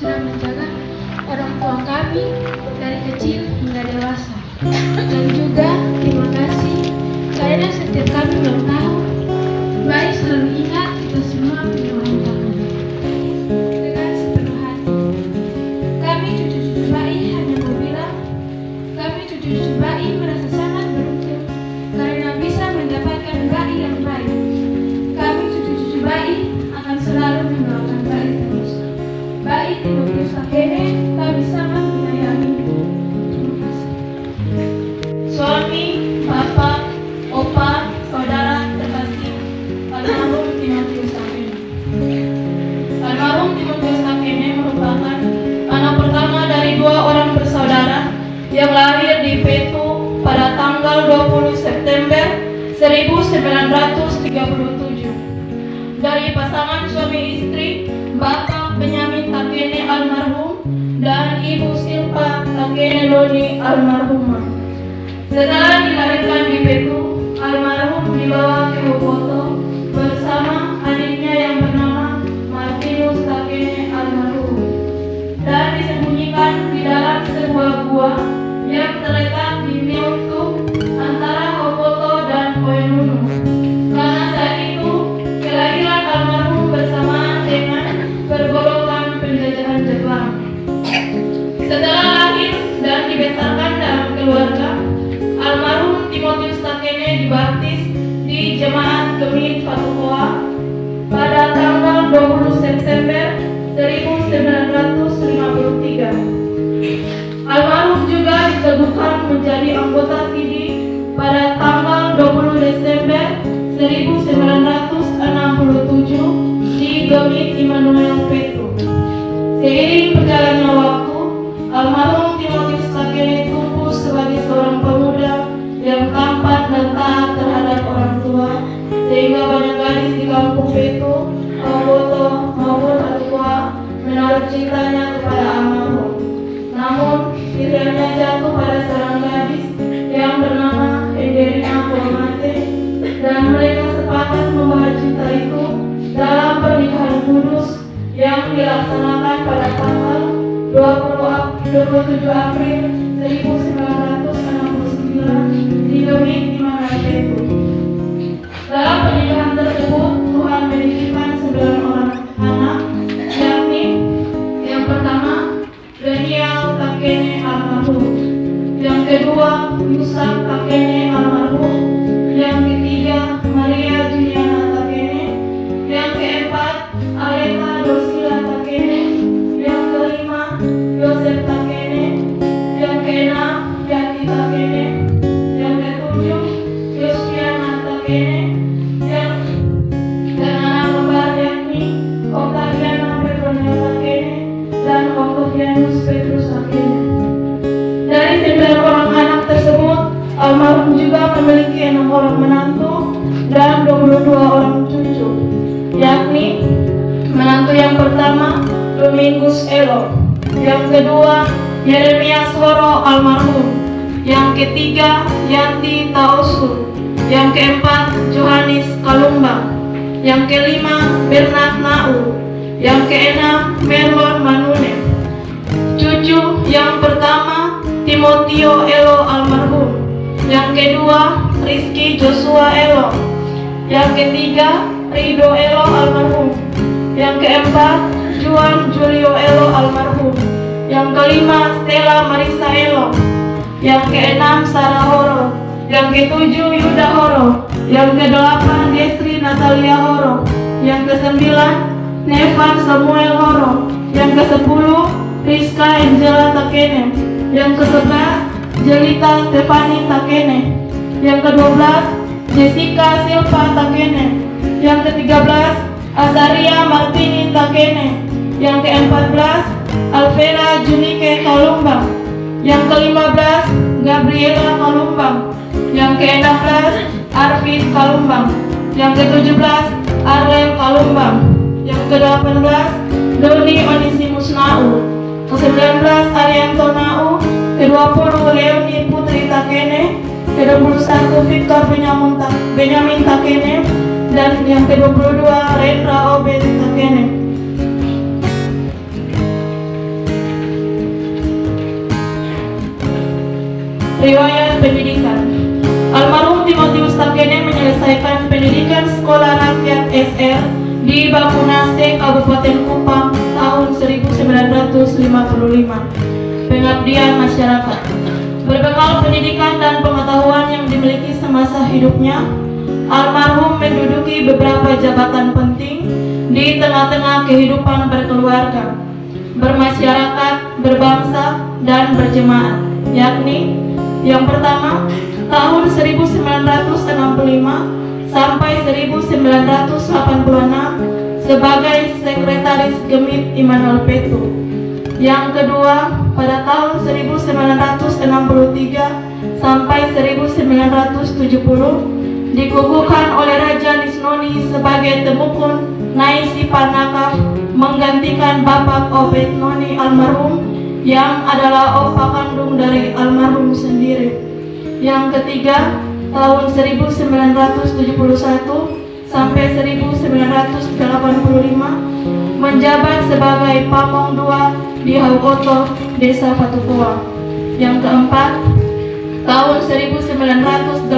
sudah menjaga orang tua kami dari kecil hingga dewasa. Dan juga terima kasih karena setiap kami ulang tahun, baik selalu ingat kita semua punya ulang tahun. Dengan sepenuh hati, kami cucu-cucu bayi hanya mau bilang, kami cucu-cucu bayi merasa sangat beruntung karena bisa mendapatkan bayi yang baik. Kami cucu-cucu bayi akan selalu mendoakan bayi terus. Bayi Timotius Akene, kami sangat menyayangi. Terima kasih. Suami, bapak, opa, saudara terkasih, almarhum Timotius Akene. Almarhum Timotius Akene merupakan anak pertama dari 2 orang bersaudara yang lahir di Petu pada tanggal 20 September 1937. Dari pasangan suami istri, Bapak Benyamin Takene almarhum dan Ibu Silpa Takene Loni almarhumah. Setelah dilahirkan di Petu, almarhum dibawa ke Boboto bersama adiknya yang bernama Martinus Takene almarhum dan disembunyikan di dalam sebuah gua yang terletak di Miutu antara Boboto dan Koenunu. Karena saat itu kelahiran almarhum bersamaan dengan pergolakan penjajahan Jepang. Setelah lahir dan dibesarkan dalam keluarga, almarhum Timotius Takene dibaptis di Jemaat Gemit Fatukoa pada tanggal 20 September 1953. Almarhum juga diteguhkan menjadi anggota SIDI pada tanggal 20 Desember 1967 di Gemit Immanuel Petu. Seiring berjalannya waktu, almarhum Timotius Takene tumbuh sebagai seorang pemuda yang tampan dan taat terhadap orang tua, sehingga banyak gadis di kampung Petu, Boboto maupun Fatukoa menaruh cintanya kepada almarhum. Namun, pilihannya jatuh pada seorang gadis yang bernama Enderina Kuamate, dan mereka sepakat membahas cinta itu dalam pernikahan kudus yang dilaksanakan pada tanggal 27 April 1969 di Gemit Immanuel Petu. Dalam pernikahan tersebut, Tuhan menitipkan 9 orang anak, yakni yang pertama Daniel Takene almarhum, yang kedua Yusak Takene almarhum, yang ketiga Maria Juliana Takene, yang keempat Aleta Dosila Takene, yang kelima Yosef Takene, yang keenam Yati Takene, yang ketujuh Yostiana Takene, yang anak kembar yakni Octaviana Petronella Takene dan Octavianus Petrus Takene. Dari 9 orang anak tersebut, almarhum juga memiliki 6 orang menantu dan 22 orang cucu, yakni menantu yang pertama Domingus Elo, yang kedua Yeremias Horo almarhum, yang ketiga Yanti Taosu, yang keempat Johannes Kalumbang, yang kelima Bernard Nau, yang keenam Merlon Manune. Cucu yang pertama Timotio Elo almarhum, yang kedua Rizky Joshua Elo, yang ketiga Rido Elo almarhum, yang keempat Juan Julio Elo almarhum, yang kelima Stella Marisa Elo, yang keenam Sarah Horo, yang ketujuh Yuda Horo, yang kedelapan Desri Natalia Horo, yang kesembilan Nevan Samuel Horo, yang kesepuluh Rizka Angela Takene, yang kesebelas Jelita Stefani Takene, yang ke-12 Jessica Silva Takene, yang ke-13 Azaria Martini Takene, yang ke-14 Alvera Junike Kalumbang, yang ke-15 Gabriela Kalumbang, yang ke-16 Arvid Kalumbang, yang ke-17 Arlem Kalumbang, yang ke-18 Doni Onisimus Nau, ke-19 Arianto Nau, ke-20 Leoni Putri Takene, ke-21 Victor Benyamin Takene, dan yang ke-22 Rendra Obed Takene. Riwayat pendidikan. Almarhum Timotius Takene menyelesaikan pendidikan sekolah rakyat SR di Bakunase, Kabupaten Kupang tahun 1955. Pengabdian masyarakat. Berbekal pendidikan dan pengetahuan yang dimiliki semasa hidupnya, almarhum menduduki beberapa jabatan penting di tengah-tengah kehidupan berkeluarga, bermasyarakat, berbangsa, dan berjemaat, yakni yang pertama, tahun 1965 sampai 1986 sebagai Sekretaris Gemit Immanuel Petro. Yang kedua, pada tahun 1963 sampai 1970 dikukuhkan oleh Raja Lisnoni sebagai Temukun Naisi Panaka menggantikan Bapak Obed Noni almarhum yang adalah opa kandung dari almarhum sendiri. Yang ketiga, tahun 1971 sampai 1985 menjabat sebagai Pamong II di Haukoto, Desa Fatukoa. Yang keempat, tahun 1986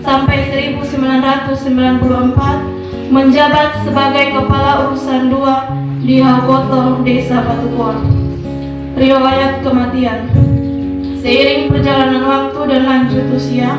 sampai 1994 menjabat sebagai Kepala Urusan II di Haukoto, Desa Fatukoa. Riwayat kematian. Seiring perjalanan waktu dan lanjut usia,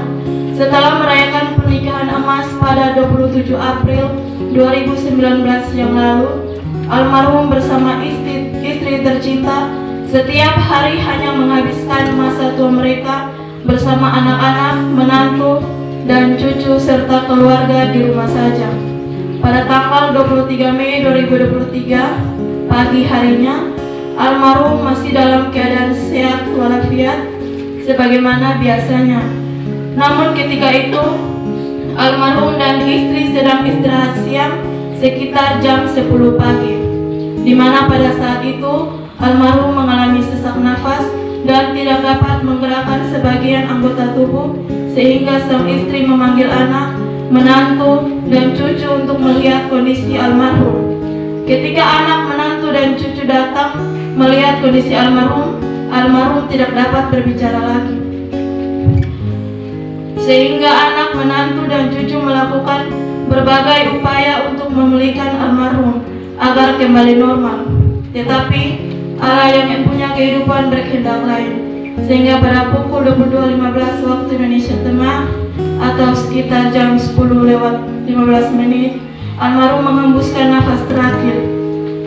setelah merayakan pernikahan emas pada 27 April 2019 yang lalu, almarhum bersama istri tercinta setiap hari hanya menghabiskan masa tua mereka bersama anak-anak, menantu, dan cucu serta keluarga di rumah saja. Pada tanggal 23 Mei 2023 pagi harinya, almarhum masih dalam keadaan sehat walafiat sebagaimana biasanya. Namun ketika itu almarhum dan istri sedang istirahat siang sekitar jam 10 pagi, di mana pada saat itu almarhum mengalami sesak nafas dan tidak dapat menggerakkan sebagian anggota tubuh, sehingga sang istri memanggil anak, menantu, dan cucu untuk melihat kondisi almarhum. Ketika anak, menantu, dan cucu datang melihat kondisi almarhum tidak dapat berbicara lagi, sehingga anak, menantu, dan cucu melakukan berbagai upaya untuk memulihkan almarhum agar kembali normal. Tetapi Allah yang punya kehidupan berkehendak lain, sehingga pada pukul 22.15 waktu Indonesia Tengah atau sekitar jam 10:15 almarhum menghembuskan nafas terakhir.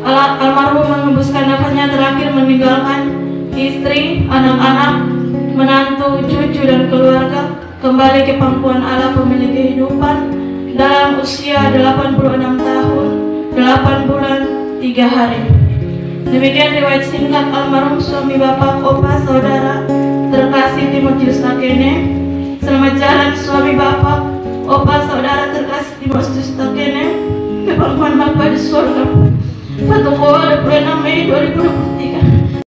Almarhum menghembuskan nafasnya terakhir meninggalkan istri, anak-anak, menantu, cucu, dan keluarga kembali ke pangkuan Allah pemilik kehidupan dalam usia 86 tahun, 8 bulan, 3 hari. Demikian riwayat singkat almarhum suami Bapak, Opa, Saudara terkasih Timotius Takene. Selamat jalan suami Bapak, Opa, Saudara terkasih Timotius Takene ke pangkuan Bapa di surga. Fatukoa 26 Mei 2023.